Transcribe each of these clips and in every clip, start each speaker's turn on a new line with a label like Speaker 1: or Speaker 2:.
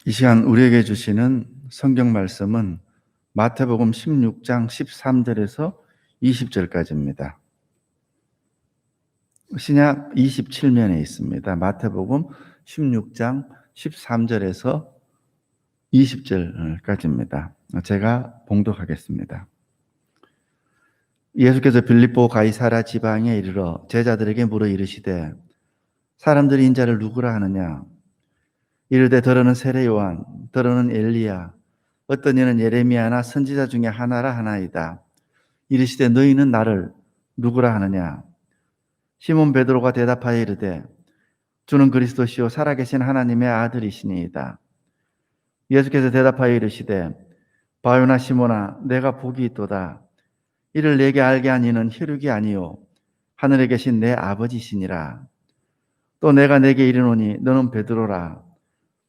Speaker 1: 이 시간 우리에게 주시는 성경 말씀은 마태복음 16장 13절에서 20절까지입니다. 신약 27면에 있습니다. 마태복음 16장 13절에서 20절까지입니다. 제가 봉독하겠습니다. 예수께서 빌립보 가이사랴 지방에 이르러 제자들에게 물어 이르시되 사람들이 인자를 누구라 하느냐? 이르되 더러는 세례 요한, 더러는 엘리야, 어떤 이는 예레미야나 선지자 중에 하나라 하나이다. 이르시되 너희는 나를 누구라 하느냐? 시몬 베드로가 대답하여 이르되 주는 그리스도시요 살아계신 하나님의 아들이시니이다. 예수께서 대답하여 이르시되 바요나 시몬아 내가 복이 있도다. 이를 내게 알게 한 이는 혈육이 아니요 하늘에 계신 내 아버지시니라. 또 내가 내게 이르노니 너는 베드로라.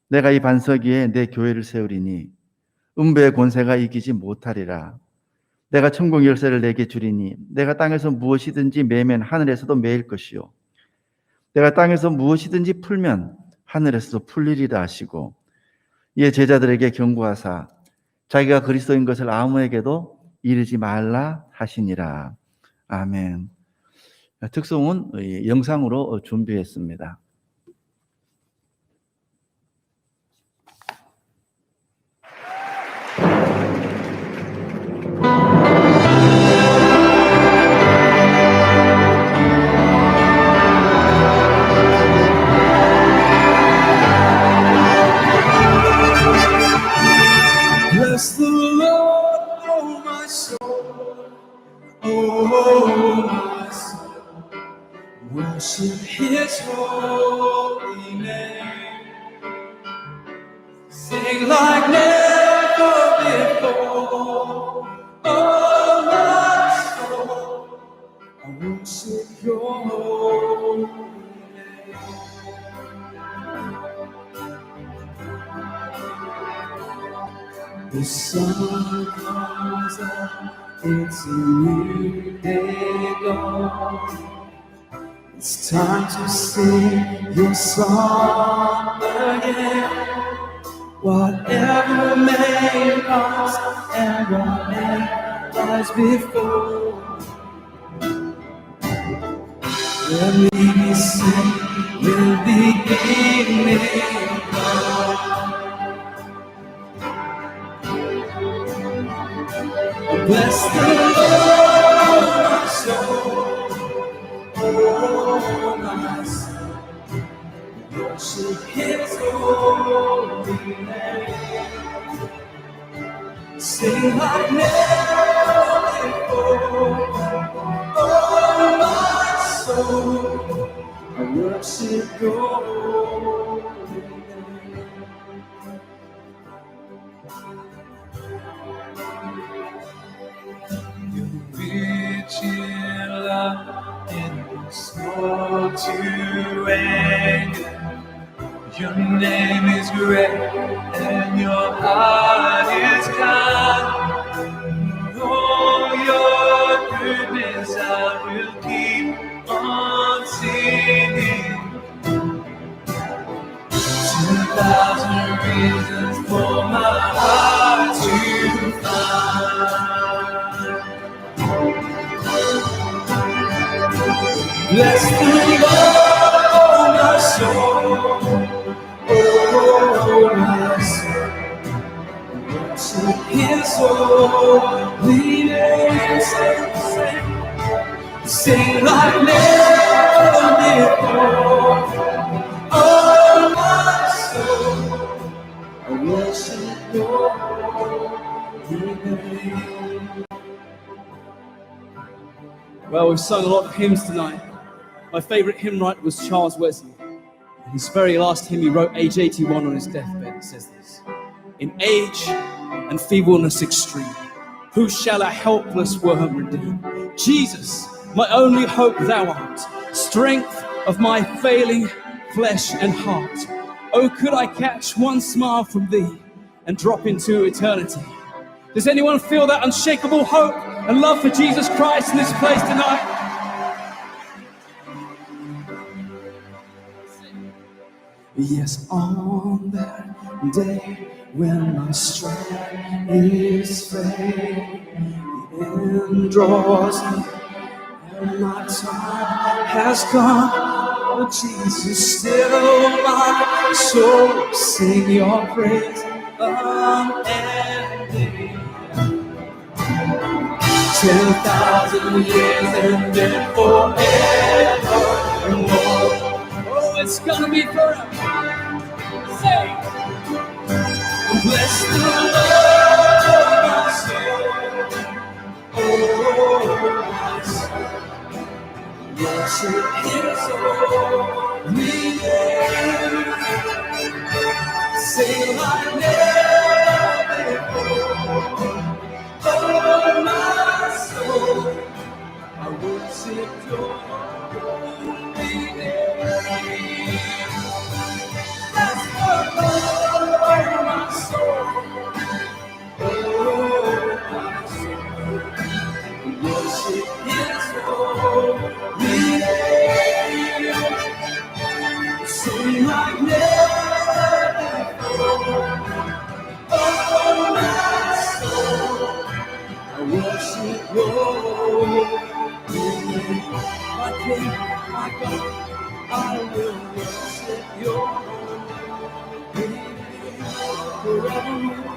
Speaker 1: 내가 이 반석 위에 내 교회를 세우리니 음부의 권세가 이기지 못하리라. 내가 천국 열쇠를 내게 주리니 내가 땅에서 무엇이든지 매면 하늘에서도 매일 것이요 내가 땅에서 무엇이든지 풀면 하늘에서도 풀리리라 하시고 이에 제자들에게 경고하사 자기가 그리스도인 것을 아무에게도 이르지 말라 하시니라. 아멘. 특송은 영상으로 준비했습니다.
Speaker 2: Bless the Lord, oh my soul, oh my soul, worship His holy name. Sing like never before, oh my soul, I worship Your holy name. The sun comes up, it's a new day dawn. It's time to sing Your song again. Whatever may pass and what may rise before, when we sing, will beginning come. Bless the Lord, my soul, oh my soul, worship His holy name. Sing like never before, oh my soul, I worship Your holy name. Rich in love and slow to anger. Your name is great and Your heart is kind. Oh, Your goodness I will keep on singing. 2,000 reasons for my heart to find. Bless the Lord, oh my soul, oh my soul, worship His holy name. Sing like never before, oh my soul, I worship Your holy name. Well, we've sung a lot of hymns tonight. My favourite hymn writer was Charles Wesley. His very last hymn he wrote, age 81, on his deathbed. It says this: in age and feebleness extreme, who shall a helpless worm redeem? Jesus, my only hope Thou art, strength of my failing flesh and heart. Oh, could I catch one smile from Thee and drop into eternity? Does anyone feel that unshakable hope and love for Jesus Christ in this place tonight? Yes, on that day when my strength is failing, the end draws me and my time has come. Oh, Jesus, still my soul sing your praise unending. 10,000 years and then forevermore. Oh, it's gonna be forever. Say, bless the Lord, my soul. Oh, my soul. Worship His holy name. Sing like never before. Oh, my soul, I worship Your holy name. Bless the Lord, my soul. Oh, my soul, worship His holy name. Sing like never before. Oh, my soul, I worship Your holy name. My King, my God, I will worship Your holy name forevermore.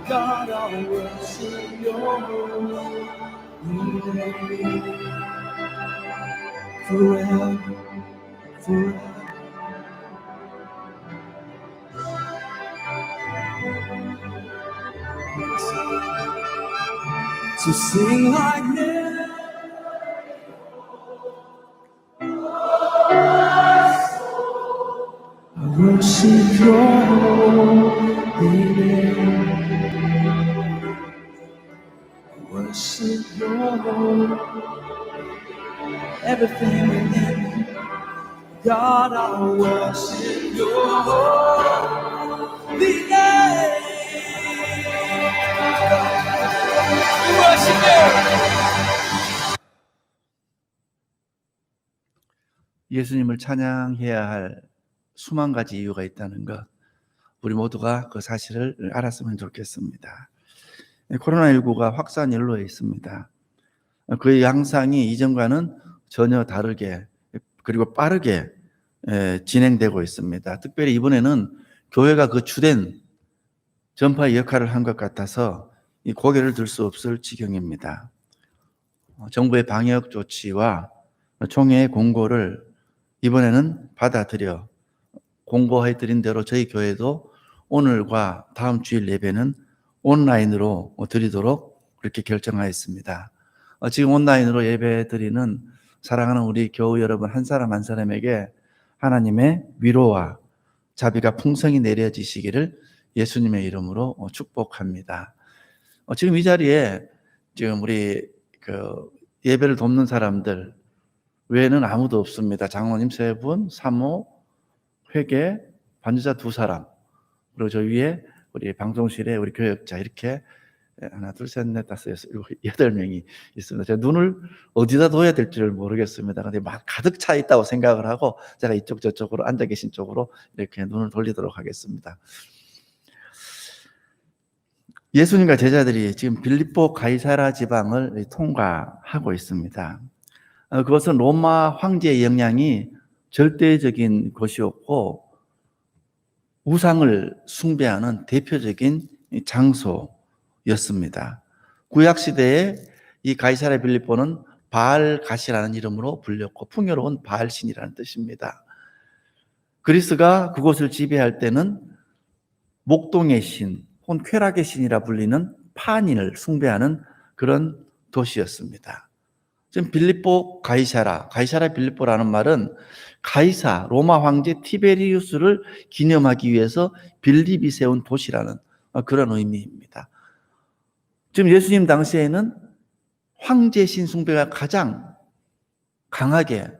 Speaker 2: God, I'll worship Your holy name forever, forever. To sing like never. I worship Your holy name. I worship Your holy, everything within me. God, I worship Your holy name. We worship You.
Speaker 1: 예수님을 찬양해야 할 수만 가지 이유가 있다는 것, 우리 모두가 그 사실을 알았으면 좋겠습니다. 코로나19가 확산 연로에 있습니다. 그의 양상이 이전과는 전혀 다르게 그리고 빠르게 진행되고 있습니다. 특별히 이번에는 교회가 그 주된 전파의 역할을 한 것 같아서 이 고개를 들 수 없을 지경입니다. 정부의 방역 조치와 총회의 공고를 이번에는 받아들여 공고해드린 대로 저희 교회도 오늘과 다음 주일 예배는 온라인으로 드리도록 그렇게 결정하였습니다. 지금 온라인으로 예배 드리는 사랑하는 우리 교우 여러분 한 사람 한 사람에게 하나님의 위로와 자비가 풍성히 내려지시기를 예수님의 이름으로 축복합니다. 지금 이 자리에 지금 우리 그 예배를 돕는 사람들 외에는 아무도 없습니다. 장로님 3분, 사모, 회계, 반주자 2사람, 그리고 저 위에 우리 방송실에 우리 교역자 이렇게 하나, 둘, 셋, 넷, 다섯, 여섯, 일곱, 8명이 있습니다. 제가 눈을 어디다 둬야 될지를 모르겠습니다. 근데 막 가득 차 있다고 생각을 하고 제가 이쪽 저쪽으로 앉아 계신 쪽으로 이렇게 눈을 돌리도록 하겠습니다. 예수님과 제자들이 지금 빌립보 가이사라 지방을 통과하고 있습니다. 그것은 로마 황제의 영향이 절대적인 곳이었고 우상을 숭배하는 대표적인 장소였습니다. 구약시대에 이 가이사라 빌립보는 바알갓이라는 이름으로 불렸고 풍요로운 바알신이라는 뜻입니다. 그리스가 그곳을 지배할 때는 목동의 신, 혹은 쾌락의 신이라 불리는 판인을 숭배하는 그런 도시였습니다. 지금 빌립보 가이사라 빌립보라는 말은 가이사, 로마 황제 티베리우스를 기념하기 위해서 빌립이 세운 도시라는 그런 의미입니다. 지금 예수님 당시에는 황제 신 숭배가 가장 강하게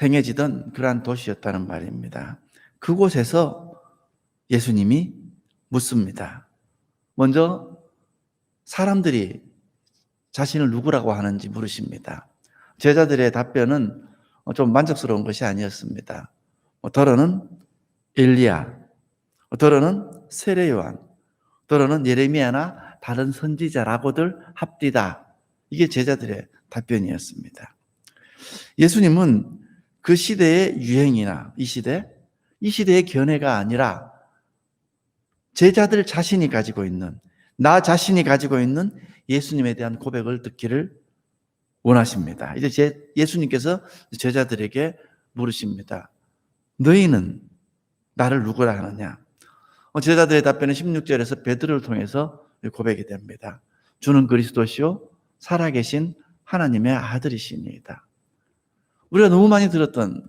Speaker 1: 행해지던 그러한 도시였다는 말입니다. 그곳에서 예수님이 묻습니다. 먼저 사람들이 자신을 누구라고 하는지 물으십니다. 제자들의 답변은 좀 만족스러운 것이 아니었습니다. 더러는 엘리야, 더러는 세례 요한, 더러는 예레미야나 다른 선지자라고들 합디다. 이게 제자들의 답변이었습니다. 예수님은 그 시대의 유행이나 이 시대의 견해가 아니라 제자들 자신이 가지고 있는, 나 자신이 가지고 있는 예수님에 대한 고백을 듣기를 원하십니다. 이제 예수님께서 제자들에게 물으십니다. 너희는 나를 누구라 하느냐? 제자들의 답변은 16절에서 베드로를 통해서 고백이 됩니다. 주는 그리스도시요 살아계신 하나님의 아들이시니이다. 우리가 너무 많이 들었던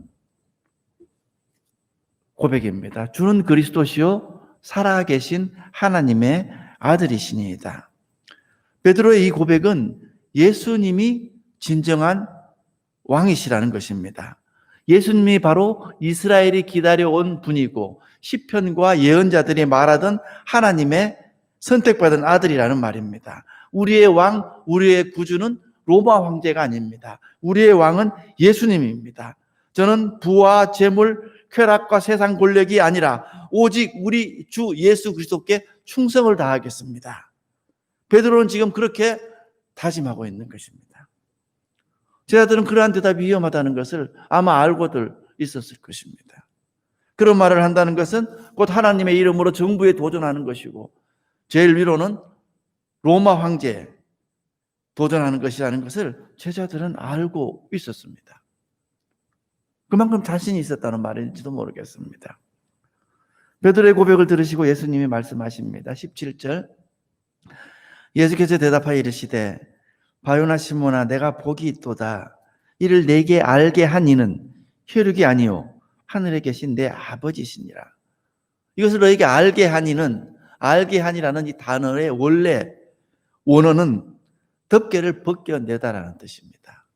Speaker 1: 고백입니다. 주는 그리스도시요 살아계신 하나님의 아들이시니이다. 베드로의 이 고백은 예수님이 진정한 왕이시라는 것입니다. 예수님이 바로 이스라엘이 기다려온 분이고 시편과 예언자들이 말하던 하나님의 선택받은 아들이라는 말입니다. 우리의 왕, 우리의 구주는 로마 황제가 아닙니다. 우리의 왕은 예수님입니다. 저는 부와 재물, 쾌락과 세상 권력이 아니라 오직 우리 주 예수 그리스도께 충성을 다하겠습니다. 베드로는 지금 그렇게 다짐하고 있는 것입니다. 제자들은 그러한 대답이 위험하다는 것을 아마 알고들 있었을 것입니다. 그런 말을 한다는 것은 곧 하나님의 이름으로 정부에 도전하는 것이고 제일 위로는 로마 황제에 도전하는 것이라는 것을 제자들은 알고 있었습니다. 그만큼 자신이 있었다는 말인지도 모르겠습니다. 베드로의 고백을 들으시고 예수님이 말씀하십니다. 17절 예수께서 대답하여 이르시되 바요나 시몬아 내가 복이 있도다. 이를 내게 알게 한 이는 혈육이 아니요 하늘에 계신 내 아버지시니라. 이것을 너에게 알게 한 이는, 알게 한이라는 이 단어의 원래 원어는 덮개를 벗겨내다라는 뜻입니다.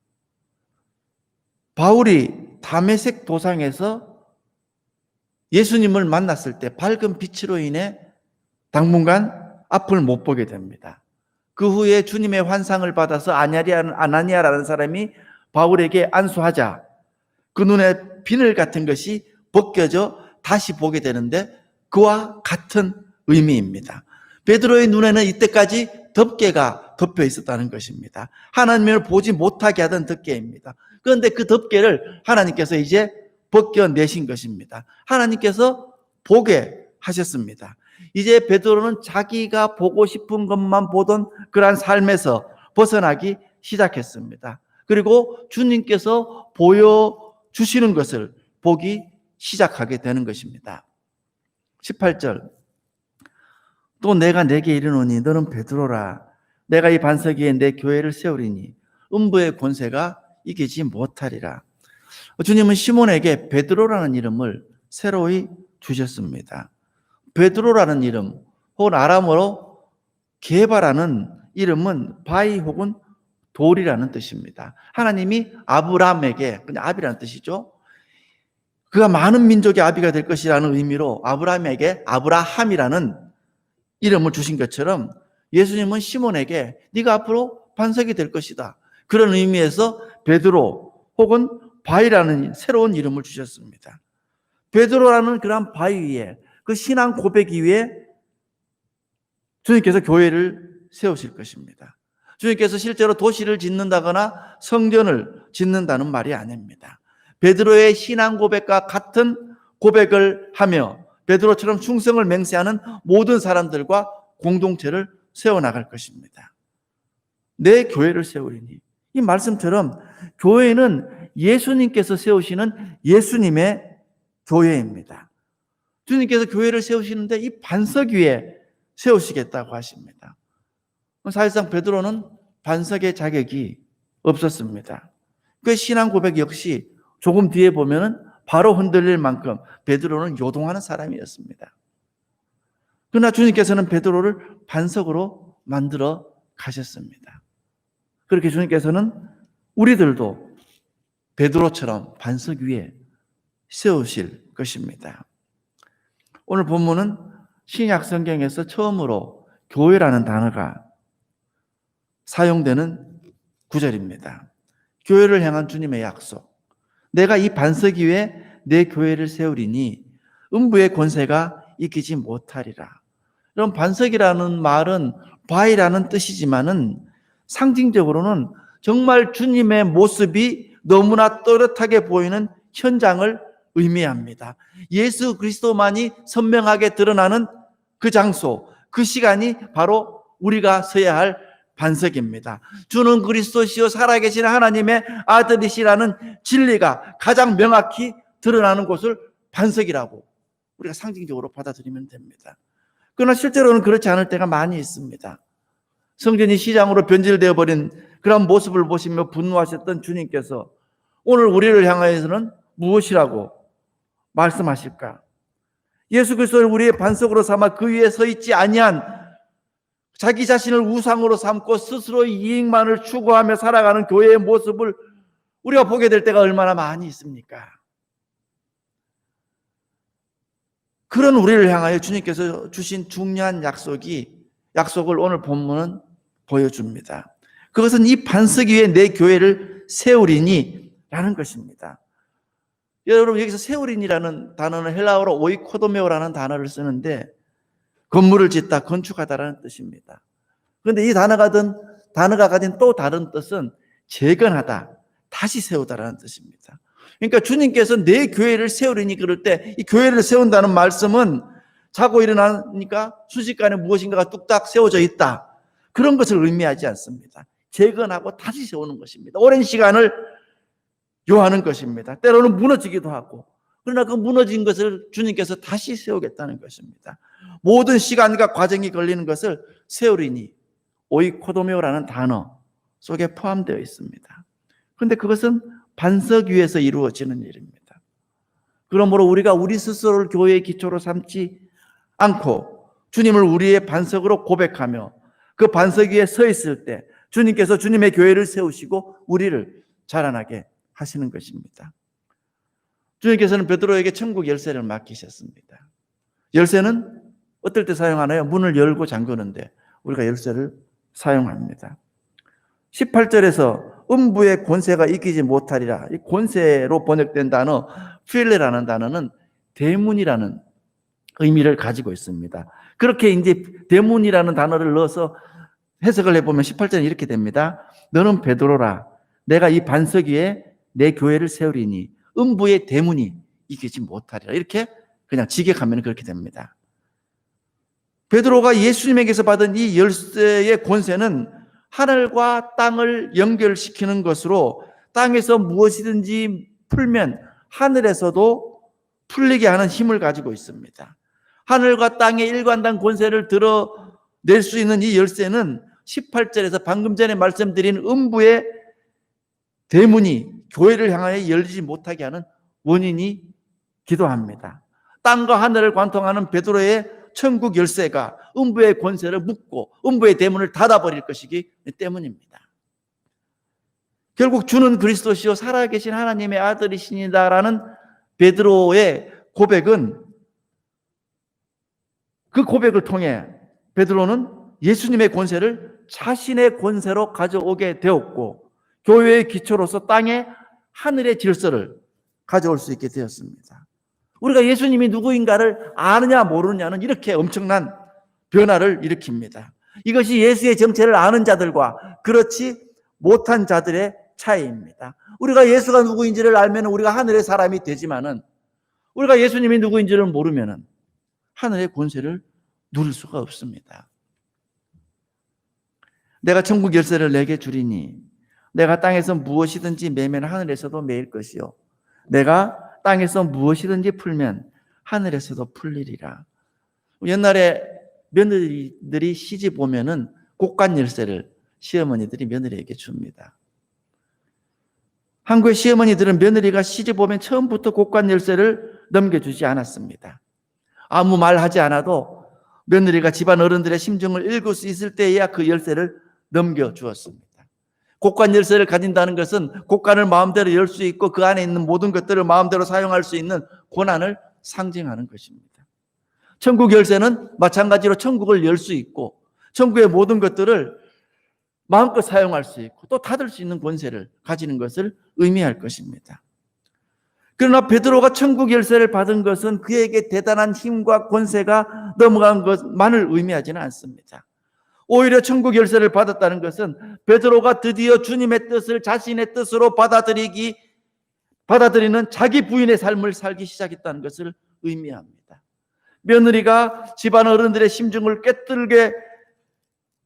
Speaker 1: 바울이 다메섹 도상에서 예수님을 만났을 때 밝은 빛으로 인해 당분간 앞을 못 보게 됩니다. 그 후에 주님의 환상을 받아서 아나니아라는 사람이 바울에게 안수하자 그 눈에 비늘 같은 것이 벗겨져 다시 보게 되는데 그와 같은 의미입니다. 베드로의 눈에는 이때까지 덮개가 덮여 있었다는 것입니다. 하나님을 보지 못하게 하던 덮개입니다. 그런데 그 덮개를 하나님께서 이제 벗겨내신 것입니다. 하나님께서 보게 하셨습니다. 이제 베드로는 자기가 보고 싶은 것만 보던 그러한 삶에서 벗어나기 시작했습니다. 그리고 주님께서 보여주시는 것을 보기 시작하게 되는 것입니다. 18절 또 내가 내게 이르노니 너는 베드로라. 내가 이 반석 위에 내 교회를 세우리니 음부의 권세가 이기지 못하리라. 주님은 시몬에게 베드로라는 이름을 새로이 주셨습니다. 베드로라는 이름 혹은 아람어로 게바라는 이름은 바위 혹은 돌이라는 뜻입니다. 하나님이 아브라함에게, 그냥 아비라는 뜻이죠. 그가 많은 민족의 아비가 될 것이라는 의미로 아브라함에게 아브라함이라는 이름을 주신 것처럼 예수님은 시몬에게 네가 앞으로 반석이 될 것이다. 그런 의미에서 베드로 혹은 바위라는 새로운 이름을 주셨습니다. 베드로라는 그런 바위 위에 그 신앙 고백 위에 주님께서 교회를 세우실 것입니다. 주님께서 실제로 도시를 짓는다거나 성전을 짓는다는 말이 아닙니다. 베드로의 신앙 고백과 같은 고백을 하며 베드로처럼 충성을 맹세하는 모든 사람들과 공동체를 세워나갈 것입니다. 내 교회를 세우리니 이 말씀처럼 교회는 예수님께서 세우시는 예수님의 교회입니다. 주님께서 교회를 세우시는데 이 반석 위에 세우시겠다고 하십니다. 사실상 베드로는 반석의 자격이 없었습니다. 그 신앙 고백 역시 조금 뒤에 보면은 바로 흔들릴 만큼 베드로는 요동하는 사람이었습니다. 그러나 주님께서는 베드로를 반석으로 만들어 가셨습니다. 그렇게 주님께서는 우리들도 베드로처럼 반석 위에 세우실 것입니다. 오늘 본문은 신약 성경에서 처음으로 교회라는 단어가 사용되는 구절입니다. 교회를 향한 주님의 약속. 내가 이 반석 위에 내 교회를 세우리니 음부의 권세가 이기지 못하리라. 이런 반석이라는 말은 바위라는 뜻이지만은 상징적으로는 정말 주님의 모습이 너무나 또렷하게 보이는 현장을 의미합니다. 예수 그리스도만이 선명하게 드러나는 그 장소, 그 시간이 바로 우리가 서야 할 반석입니다. 주는 그리스도시요 살아계신 하나님의 아들이시라는 진리가 가장 명확히 드러나는 곳을 반석이라고 우리가 상징적으로 받아들이면 됩니다. 그러나 실제로는 그렇지 않을 때가 많이 있습니다. 성전이 시장으로 변질되어 버린 그런 모습을 보시며 분노하셨던 주님께서 오늘 우리를 향하여서는 무엇이라고 말씀하실까? 예수 그리스도를 우리의 반석으로 삼아 그 위에 서 있지 아니한 자기 자신을 우상으로 삼고 스스로의 이익만을 추구하며 살아가는 교회의 모습을 우리가 보게 될 때가 얼마나 많이 있습니까? 그런 우리를 향하여 주님께서 주신 중요한 약속을 오늘 본문은 보여줍니다. 그것은 이 반석 위에 내 교회를 세우리니 라는 것입니다. 여러분, 여기서 세우리니라는 단어는 헬라어로 오이코도메오라는 단어를 쓰는데 건물을 짓다, 건축하다라는 뜻입니다. 그런데 이 단어가 가진 또 다른 뜻은 재건하다, 다시 세우다라는 뜻입니다. 그러니까 주님께서 내 교회를 세우리니 그럴 때 이 교회를 세운다는 말씀은 자고 일어나니까 순식간에 무엇인가가 뚝딱 세워져 있다, 그런 것을 의미하지 않습니다. 재건하고 다시 세우는 것입니다. 오랜 시간을 요하는 것입니다. 때로는 무너지기도 하고, 그러나 그 무너진 것을 주님께서 다시 세우겠다는 것입니다. 모든 시간과 과정이 걸리는 것을 세우리니 오이코도메오라는 단어 속에 포함되어 있습니다. 그런데 그것은 반석 위에서 이루어지는 일입니다. 그러므로 우리가 우리 스스로를 교회의 기초로 삼지 않고 주님을 우리의 반석으로 고백하며 그 반석 위에 서 있을 때 주님께서 주님의 교회를 세우시고 우리를 자라나게 하시는 것입니다. 주님께서는 베드로에게 천국 열쇠를 맡기셨습니다. 열쇠는 어떨 때 사용하나요? 문을 열고 잠그는데 우리가 열쇠를 사용합니다. 18절에서 음부의 권세가 이기지 못하리라. 이 권세로 번역된 단어 필레라는 단어는 대문이라는 의미를 가지고 있습니다. 그렇게 이제 대문이라는 단어를 넣어서 해석을 해보면 18절은 이렇게 됩니다. 너는 베드로라. 내가 이 반석 위에 내 교회를 세우리니 음부의 대문이 이기지 못하리라. 이렇게 그냥 직역하면 그렇게 됩니다. 베드로가 예수님에게서 받은 이 열쇠의 권세는 하늘과 땅을 연결시키는 것으로 땅에서 무엇이든지 풀면 하늘에서도 풀리게 하는 힘을 가지고 있습니다. 하늘과 땅의 일관된 권세를 드러낼 수 있는 이 열쇠는 18절에서 방금 전에 말씀드린 음부의 대문이 교회를 향하여 열리지 못하게 하는 원인이기도 합니다. 땅과 하늘을 관통하는 베드로의 천국 열쇠가 음부의 권세를 묶고 음부의 대문을 닫아버릴 것이기 때문입니다. 결국 주는 그리스도시요 살아계신 하나님의 아들이시니다라는 베드로의 고백은, 그 고백을 통해 베드로는 예수님의 권세를 자신의 권세로 가져오게 되었고 교회의 기초로서 땅에 하늘의 질서를 가져올 수 있게 되었습니다. 우리가 예수님이 누구인가를 아느냐 모르느냐는 이렇게 엄청난 변화를 일으킵니다. 이것이 예수의 정체를 아는 자들과 그렇지 못한 자들의 차이입니다. 우리가 예수가 누구인지를 알면 우리가 하늘의 사람이 되지만은 우리가 예수님이 누구인지를 모르면은 하늘의 권세를 누릴 수가 없습니다. 내가 천국 열쇠를 내게 주리니 내가 땅에서 무엇이든지 매면 하늘에서도 매일 것이요 내가 땅에서 무엇이든지 풀면 하늘에서도 풀리리라. 옛날에 며느리들이 시집 오면은 곡간 열쇠를 시어머니들이 며느리에게 줍니다. 한국의 시어머니들은 며느리가 시집 오면 처음부터 곡간 열쇠를 넘겨주지 않았습니다. 아무 말 하지 않아도 며느리가 집안 어른들의 심정을 읽을 수 있을 때에야 그 열쇠를 넘겨주었습니다. 곡간 열쇠를 가진다는 것은 곡간을 마음대로 열 수 있고 그 안에 있는 모든 것들을 마음대로 사용할 수 있는 권한을 상징하는 것입니다. 천국 열쇠는 마찬가지로 천국을 열 수 있고 천국의 모든 것들을 마음껏 사용할 수 있고 또 닫을 수 있는 권세를 가지는 것을 의미할 것입니다. 그러나 베드로가 천국 열쇠를 받은 것은 그에게 대단한 힘과 권세가 넘어간 것만을 의미하지는 않습니다. 오히려 천국 열쇠를 받았다는 것은 베드로가 드디어 주님의 뜻을 자신의 뜻으로 받아들이는 자기 부인의 삶을 살기 시작했다는 것을 의미합니다. 며느리가 집안 어른들의 심중을 꿰뚫게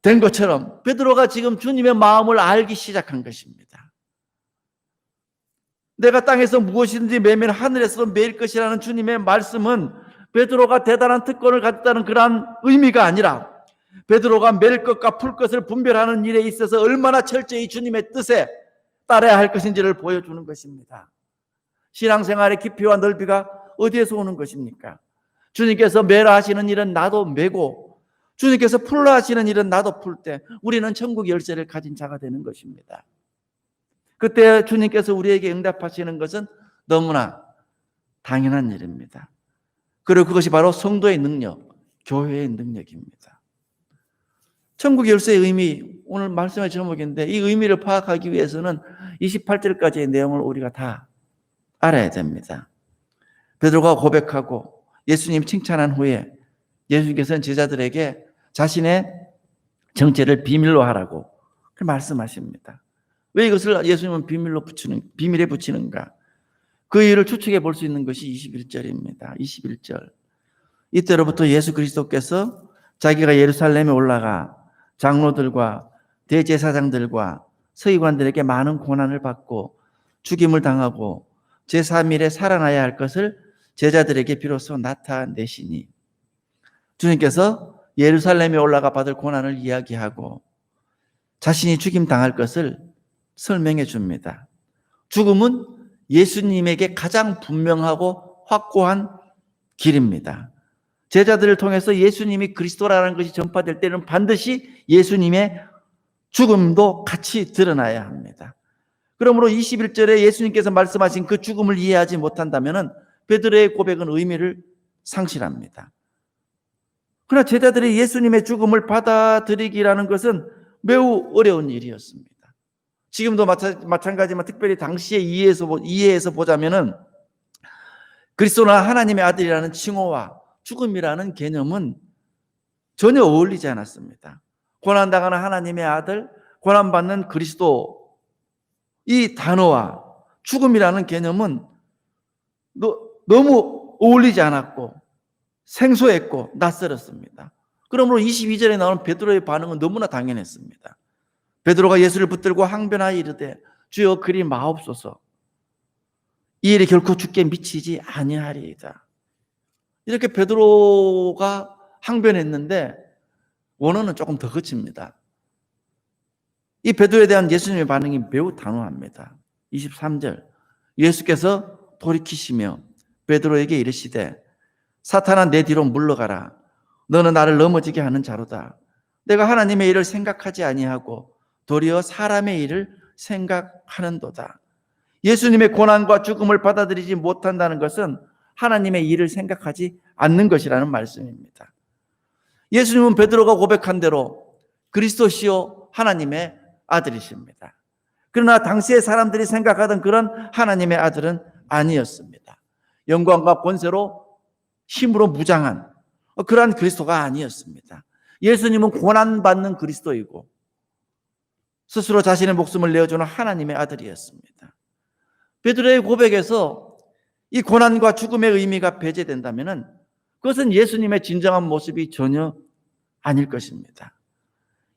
Speaker 1: 된 것처럼 베드로가 지금 주님의 마음을 알기 시작한 것입니다. 내가 땅에서 무엇이든지 매면 하늘에서 매일 것이라는 주님의 말씀은 베드로가 대단한 특권을 가졌다는 그러한 의미가 아니라 베드로가 맬 것과 풀 것을 분별하는 일에 있어서 얼마나 철저히 주님의 뜻에 따라야 할 것인지를 보여주는 것입니다. 신앙생활의 깊이와 넓이가 어디에서 오는 것입니까? 주님께서 매라 하시는 일은 나도 매고 주님께서 풀라 하시는 일은 나도 풀 때 우리는 천국 열쇠를 가진 자가 되는 것입니다. 그때 주님께서 우리에게 응답하시는 것은 너무나 당연한 일입니다. 그리고 그것이 바로 성도의 능력, 교회의 능력입니다. 천국 열쇠의 의미, 오늘 말씀의 제목인데 이 의미를 파악하기 위해서는 28절까지의 내용을 우리가 다 알아야 됩니다. 베드로가 고백하고 예수님 칭찬한 후에 예수님께서는 제자들에게 자신의 정체를 비밀로 하라고 말씀하십니다. 왜 이것을 예수님은 비밀에 붙이는가? 그 이유를 추측해 볼 수 있는 것이 21절입니다. 21절. 이때로부터 예수 그리스도께서 자기가 예루살렘에 올라가 장로들과 대제사장들과 서기관들에게 많은 고난을 받고 죽임을 당하고 제3일에 살아나야 할 것을 제자들에게 비로소 나타내시니, 주님께서 예루살렘에 올라가 받을 고난을 이야기하고 자신이 죽임 당할 것을 설명해 줍니다. 죽음은 예수님에게 가장 분명하고 확고한 길입니다. 제자들을 통해서 예수님이 그리스도라는 것이 전파될 때는 반드시 예수님의 죽음도 같이 드러나야 합니다. 그러므로 21절에 예수님께서 말씀하신 그 죽음을 이해하지 못한다면 베드로의 고백은 의미를 상실합니다. 그러나 제자들이 예수님의 죽음을 받아들이기라는 것은 매우 어려운 일이었습니다. 지금도 마찬가지지만 특별히 당시의 이해에서 보자면은 그리스도나 하나님의 아들이라는 칭호와 죽음이라는 개념은 전혀 어울리지 않았습니다. 고난당하는 하나님의 아들, 고난받는 그리스도, 이 단어와 죽음이라는 개념은 너무 어울리지 않았고 생소했고 낯설었습니다. 그러므로 22절에 나오는 베드로의 반응은 너무나 당연했습니다. 베드로가 예수를 붙들고 항변하여 이르되 주여 그리 마옵소서, 이 일이 결코 주께 미치지 아니하리이다. 이렇게 베드로가 항변했는데 원어는 조금 더 거칩니다. 이 베드로에 대한 예수님의 반응이 매우 단호합니다. 23절, 예수께서 돌이키시며 베드로에게 이르시되 사탄아 내 뒤로 물러가라. 너는 나를 넘어지게 하는 자로다. 내가 하나님의 일을 생각하지 아니하고 도리어 사람의 일을 생각하는도다. 예수님의 고난과 죽음을 받아들이지 못한다는 것은 하나님의 일을 생각하지 않는 것이라는 말씀입니다. 예수님은 베드로가 고백한 대로 그리스도시요 하나님의 아들이십니다. 그러나 당시의 사람들이 생각하던 그런 하나님의 아들은 아니었습니다. 영광과 권세로 힘으로 무장한 그러한 그리스도가 아니었습니다. 예수님은 고난받는 그리스도이고 스스로 자신의 목숨을 내어주는 하나님의 아들이었습니다. 베드로의 고백에서 이 고난과 죽음의 의미가 배제된다면 그것은 예수님의 진정한 모습이 전혀 아닐 것입니다.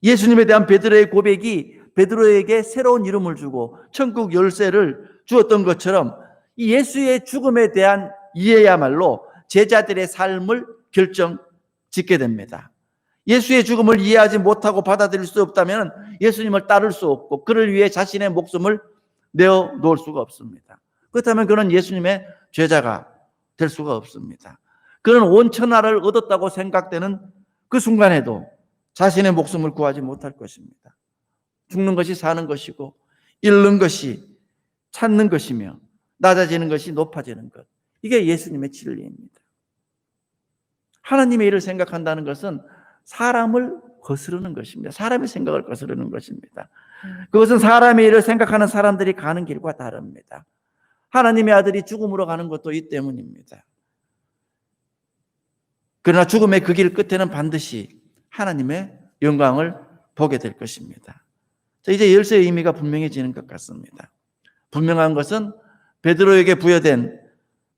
Speaker 1: 예수님에 대한 베드로의 고백이 베드로에게 새로운 이름을 주고 천국 열쇠를 주었던 것처럼 이 예수의 죽음에 대한 이해야말로 제자들의 삶을 결정짓게 됩니다. 예수의 죽음을 이해하지 못하고 받아들일 수 없다면 예수님을 따를 수 없고 그를 위해 자신의 목숨을 내어놓을 수가 없습니다. 그렇다면 그는 예수님의 제자가 될 수가 없습니다. 그는 온 천하를 얻었다고 생각되는 그 순간에도 자신의 목숨을 구하지 못할 것입니다. 죽는 것이 사는 것이고 잃는 것이 찾는 것이며 낮아지는 것이 높아지는 것, 이게 예수님의 진리입니다. 하나님의 일을 생각한다는 것은 사람을 거스르는 것입니다. 사람의 생각을 거스르는 것입니다. 그것은 사람의 일을 생각하는 사람들이 가는 길과 다릅니다. 하나님의 아들이 죽음으로 가는 것도 이 때문입니다. 그러나 죽음의 그 길 끝에는 반드시 하나님의 영광을 보게 될 것입니다. 자, 이제 열쇠의 의미가 분명해지는 것 같습니다. 분명한 것은 베드로에게 부여된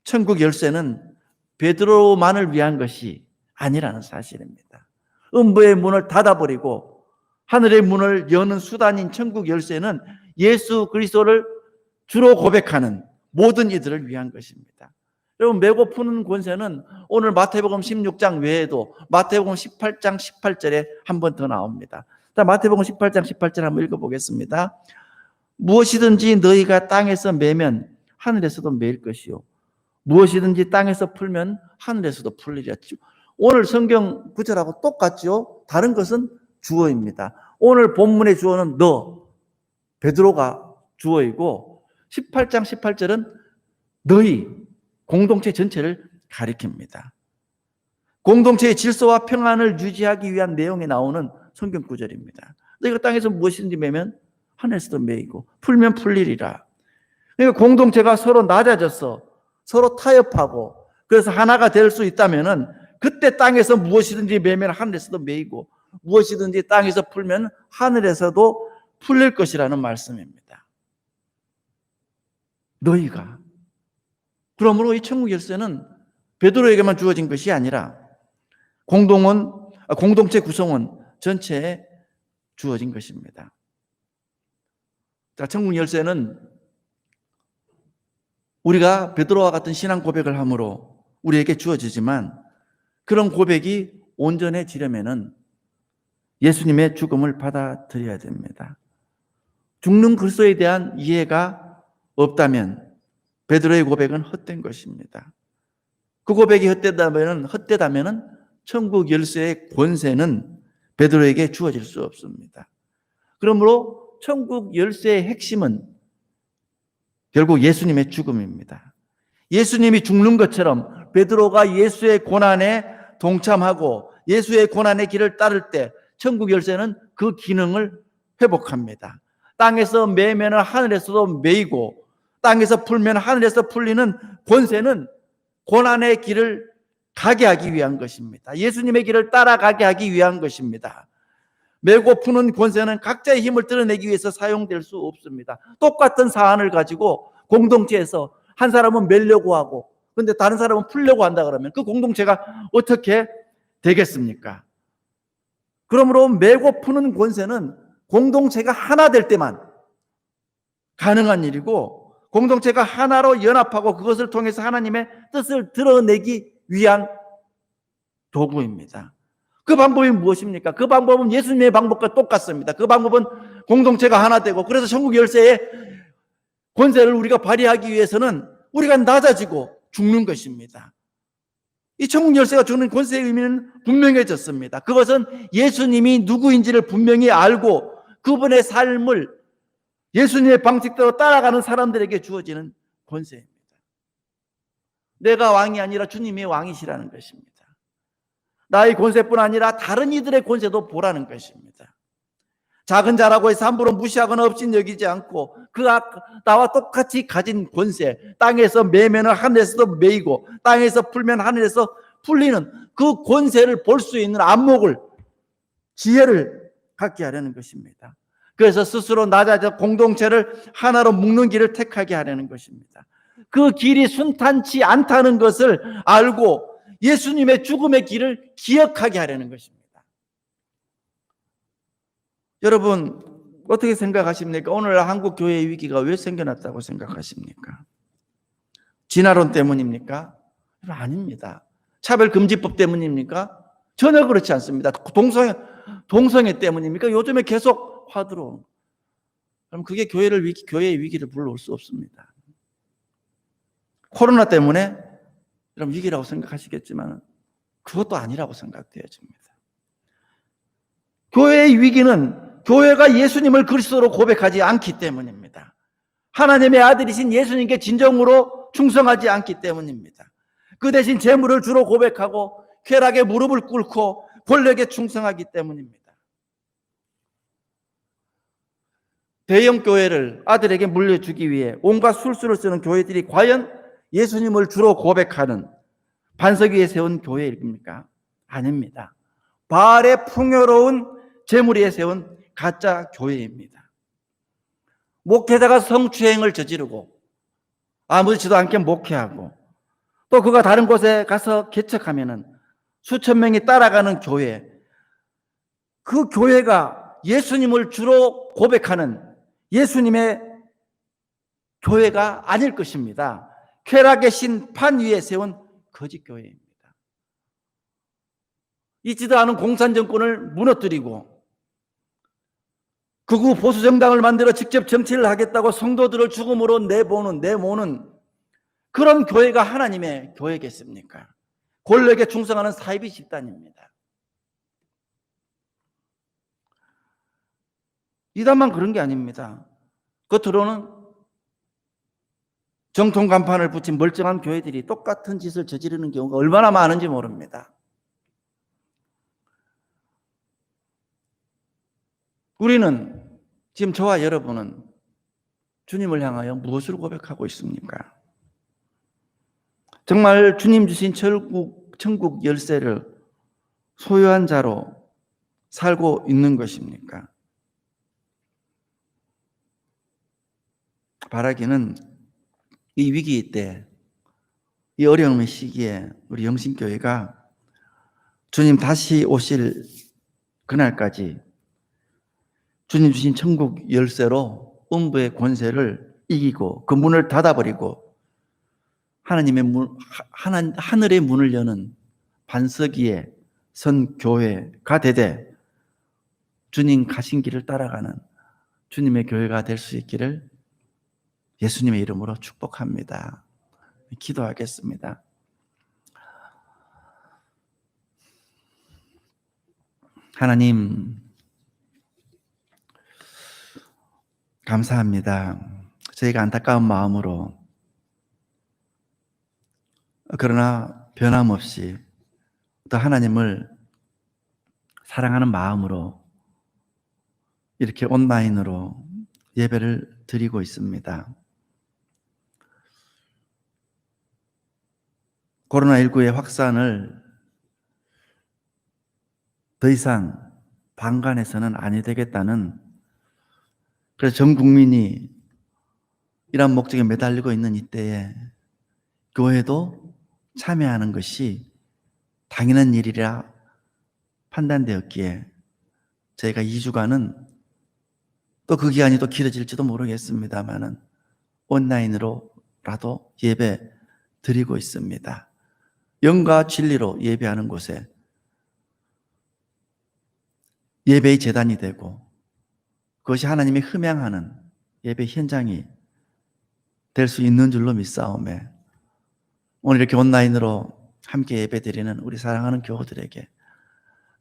Speaker 1: 천국 열쇠는 베드로만을 위한 것이 아니라는 사실입니다. 음부의 문을 닫아버리고 하늘의 문을 여는 수단인 천국 열쇠는 예수 그리스도를 주로 고백하는 모든 이들을 위한 것입니다. 여러분, 메고 푸는 권세는 오늘 마태복음 16장 외에도 마태복음 18장 18절에 한 번 더 나옵니다. 자, 마태복음 18장 18절 한번 읽어보겠습니다. 무엇이든지 너희가 땅에서 매면 하늘에서도 매일 것이요 무엇이든지 땅에서 풀면 하늘에서도 풀리리라. 오늘 성경 구절하고 똑같죠. 다른 것은 주어입니다. 오늘 본문의 주어는 너, 베드로가 주어이고 18장 18절은 너희, 공동체 전체를 가리킵니다. 공동체의 질서와 평안을 유지하기 위한 내용이 나오는 성경 구절입니다. 너희가 땅에서 무엇이든지 매면 하늘에서도 매이고 풀면 풀리리라. 그러니까 공동체가 서로 낮아져서 서로 타협하고 그래서 하나가 될 수 있다면은 그때 땅에서 무엇이든지 매면 하늘에서도 매이고 무엇이든지 땅에서 풀면 하늘에서도 풀릴 것이라는 말씀입니다. 너희가. 그러므로 이 천국 열쇠는 베드로에게만 주어진 것이 아니라 공동체 구성원 전체에 주어진 것입니다. 자, 천국 열쇠는 우리가 베드로와 같은 신앙 고백을 함으로 우리에게 주어지지만 그런 고백이 온전해지려면은 예수님의 죽음을 받아들여야 됩니다. 죽는 그리스도에 대한 이해가 없다면 베드로의 고백은 헛된 것입니다. 그 고백이 헛되다면은 천국 열쇠의 권세는 베드로에게 주어질 수 없습니다. 그러므로 천국 열쇠의 핵심은 결국 예수님의 죽음입니다. 예수님이 죽는 것처럼 베드로가 예수의 고난에 동참하고 예수의 고난의 길을 따를 때 천국 열쇠는 그 기능을 회복합니다. 땅에서 매면 하늘에서도 매이고 땅에서 풀면 하늘에서 풀리는 권세는 고난의 길을 가게 하기 위한 것입니다. 예수님의 길을 따라가게 하기 위한 것입니다. 매고 푸는 권세는 각자의 힘을 드러내기 위해서 사용될 수 없습니다. 똑같은 사안을 가지고 공동체에서 한 사람은 매려고 하고 그런데 다른 사람은 풀려고 한다 그러면 그 공동체가 어떻게 되겠습니까? 그러므로 매고 푸는 권세는 공동체가 하나 될 때만 가능한 일이고 공동체가 하나로 연합하고 그것을 통해서 하나님의 뜻을 드러내기 위한 도구입니다. 그 방법이 무엇입니까? 그 방법은 예수님의 방법과 똑같습니다. 그 방법은 공동체가 하나 되고 그래서 천국 열쇠의 권세를 우리가 발휘하기 위해서는 우리가 낮아지고 죽는 것입니다. 이 천국 열쇠가 주는 권세의 의미는 분명해졌습니다. 그것은 예수님이 누구인지를 분명히 알고 그분의 삶을 예수님의 방식대로 따라가는 사람들에게 주어지는 권세입니다. 내가 왕이 아니라 주님이 왕이시라는 것입니다. 나의 권세뿐 아니라 다른 이들의 권세도 보라는 것입니다. 작은 자라고 해서 함부로 무시하거나 없인 여기지 않고 나와 똑같이 가진 권세, 땅에서 매면 하늘에서도 매이고 땅에서 풀면 하늘에서 풀리는 그 권세를 볼 수 있는 안목을, 지혜를 갖게 하려는 것입니다. 그래서 스스로 낮아져 공동체를 하나로 묶는 길을 택하게 하려는 것입니다. 그 길이 순탄치 않다는 것을 알고 예수님의 죽음의 길을 기억하게 하려는 것입니다. 여러분 어떻게 생각하십니까? 오늘 한국 교회의 위기가 왜 생겨났다고 생각하십니까? 진화론 때문입니까? 아닙니다. 차별금지법 때문입니까? 전혀 그렇지 않습니다. 동성애 때문입니까? 요즘에 계속 화두로. 그럼 그게 교회의 위기를 불러올 수 없습니다. 코로나 때문에 여러분 위기라고 생각하시겠지만 그것도 아니라고 생각되어집니다. 교회의 위기는 교회가 예수님을 그리스도로 고백하지 않기 때문입니다. 하나님의 아들이신 예수님께 진정으로 충성하지 않기 때문입니다. 그 대신 재물을 주로 고백하고 쾌락에 무릎을 꿇고 권력에 충성하기 때문입니다. 대형 교회를 아들에게 물려주기 위해 온갖 술수를 쓰는 교회들이 과연 예수님을 주로 고백하는 반석 위에 세운 교회입니까? 아닙니다. 바알의 풍요로운 재물 위에 세운 가짜 교회입니다. 목회자가 성추행을 저지르고 아무렇지도 않게 목회하고 또 그가 다른 곳에 가서 개척하면은 수천 명이 따라가는 교회, 그 교회가 예수님을 주로 고백하는 예수님의 교회가 아닐 것입니다. 쾌락의 신판 위에 세운 거짓 교회입니다. 있지도 않은 공산 정권을 무너뜨리고 극우 보수 정당을 만들어 직접 정치를 하겠다고 성도들을 죽음으로 내모는 그런 교회가 하나님의 교회겠습니까? 권력에 충성하는 사이비 집단입니다. 이단만 그런 게 아닙니다. 겉으로는 정통 간판을 붙인 멀쩡한 교회들이 똑같은 짓을 저지르는 경우가 얼마나 많은지 모릅니다. 우리는 지금 저와 여러분은 주님을 향하여 무엇을 고백하고 있습니까? 정말 주님 주신 천국 열쇠를 소유한 자로 살고 있는 것입니까? 바라기는 이 위기 때, 이 어려움의 시기에 우리 영신교회가 주님 다시 오실 그날까지 주님 주신 천국 열쇠로 음부의 권세를 이기고 그 문을 닫아버리고 하나님의 하늘의 문을 여는 반석 위에 선 교회가 되되 주님 가신 길을 따라가는 주님의 교회가 될 수 있기를 예수님의 이름으로 축복합니다. 기도하겠습니다. 하나님, 감사합니다. 저희가 안타까운 마음으로 그러나 변함없이 또 하나님을 사랑하는 마음으로 이렇게 온라인으로 예배를 드리고 있습니다. 코로나19의 확산을 더 이상 방관해서는 아니 되겠다는, 그래서 전 국민이 이런 목적에 매달리고 있는 이때에 교회도 참여하는 것이 당연한 일이라 판단되었기에 저희가 2주간은 또 그 기간이 또 길어질지도 모르겠습니다만은 온라인으로라도 예배 드리고 있습니다. 영과 진리로 예배하는 곳에 예배의 제단이 되고 그것이 하나님이 흠양하는 예배 현장이 될 수 있는 줄로 믿사오매 오늘 이렇게 온라인으로 함께 예배 드리는 우리 사랑하는 교우들에게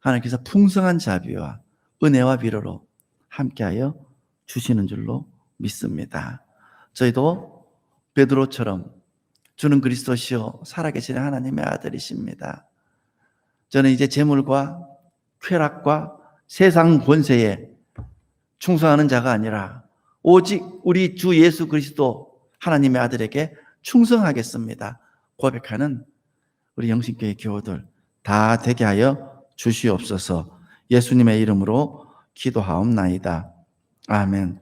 Speaker 1: 하나님께서 풍성한 자비와 은혜와 위로로 함께하여 주시는 줄로 믿습니다. 저희도 베드로처럼 주는 그리스도시요 살아계시는 하나님의 아들이십니다. 저는 이제 재물과 쾌락과 세상 권세에 충성하는 자가 아니라 오직 우리 주 예수 그리스도 하나님의 아들에게 충성하겠습니다. 고백하는 우리 영신교회 교우들 다 되게 하여 주시옵소서. 예수님의 이름으로 기도하옵나이다. 아멘.